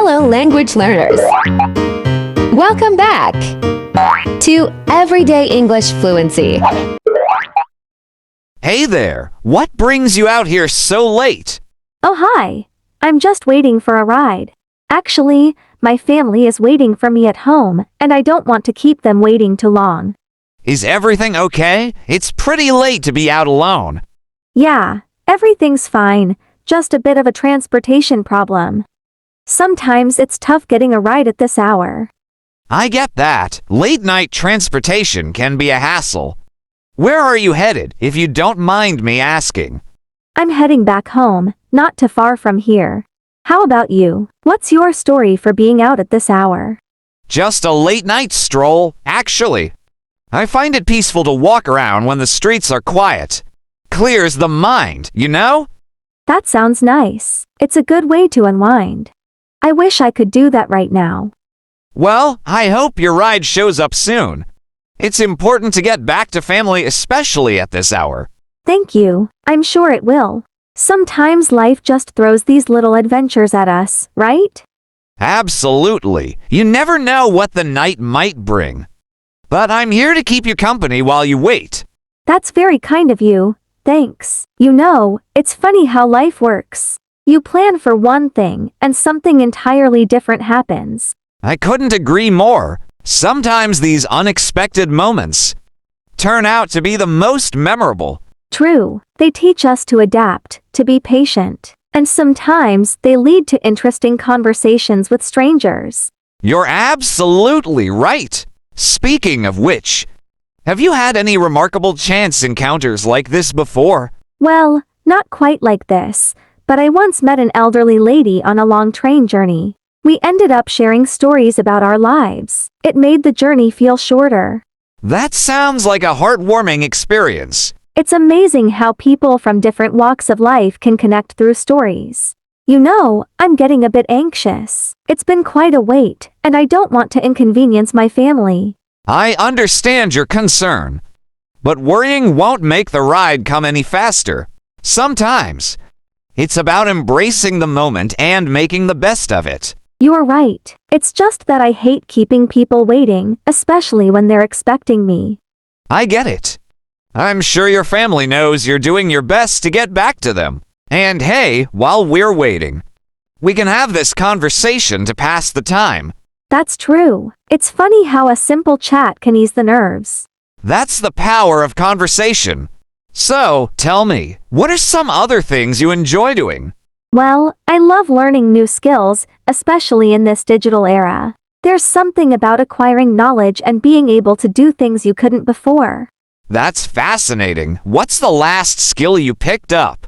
Hello, language learners. Welcome back to Everyday English Fluency. Hey there! What brings you out here so late? Oh, hi. I'm just waiting for a ride. Actually, my family is waiting for me at home, and I don't want to keep them waiting too long. Is everything okay? It's pretty late to be out alone. Yeah, everything's fine, just a bit of a transportation problem. Sometimes it's tough getting a ride at this hour. I get that. Late-night transportation can be a hassle. Where are you headed, if you don't mind me asking? I'm heading back home, not too far from here. How about you? What's your story for being out at this hour? Just a late-night stroll, actually. I find it peaceful to walk around when the streets are quiet. Clears the mind, you know? That sounds nice. It's a good way to unwind. I wish I could do that right now. Well, I hope your ride shows up soon. It's important to get back to family, especially at this hour. Thank you. I'm sure it will. Sometimes life just throws these little adventures at us, right? Absolutely. You never know what the night might bring. But I'm here to keep you company while you wait. That's very kind of you. Thanks. You know, it's funny how life works. You plan for one thing, and something entirely different happens. I couldn't agree more. Sometimes these unexpected moments turn out to be the most memorable. True. They teach us to adapt, to be patient, and sometimes they lead to interesting conversations with strangers. You're absolutely right. Speaking of which, have you had any remarkable chance encounters like this before? Well, not quite like this, but I once met an elderly lady on a long train journey. We ended up sharing stories about our lives. It made the journey feel shorter. That sounds like a heartwarming experience. It's amazing how people from different walks of life can connect through stories. You know, I'm getting a bit anxious. It's been quite a wait, and I don't want to inconvenience my family. I understand your concern, but worrying won't make the ride come any faster. Sometimes it's about embracing the moment and making the best of it. You're right. It's just that I hate keeping people waiting, especially when they're expecting me. I get it. I'm sure your family knows you're doing your best to get back to them. And hey, while we're waiting, we can have this conversation to pass the time. That's true. It's funny how a simple chat can ease the nerves. That's the power of conversation. So, tell me, what are some other things you enjoy doing? Well, I love learning new skills, especially in this digital era. There's something about acquiring knowledge and being able to do things you couldn't before. That's fascinating. What's the last skill you picked up?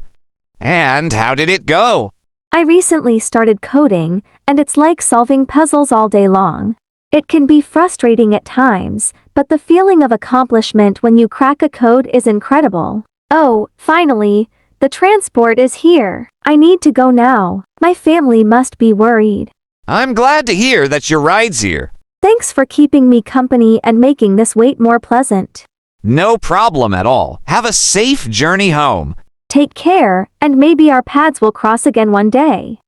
And how did it go? I recently started coding, and it's like solving puzzles all day long. It can be frustrating at times, but the feeling of accomplishment when you crack a code is incredible. Oh, finally, the transport is here. I need to go now. My family must be worried. I'm glad to hear that your ride's here. Thanks for keeping me company and making this wait more pleasant. No problem at all. Have a safe journey home. Take care, and maybe our paths will cross again one day.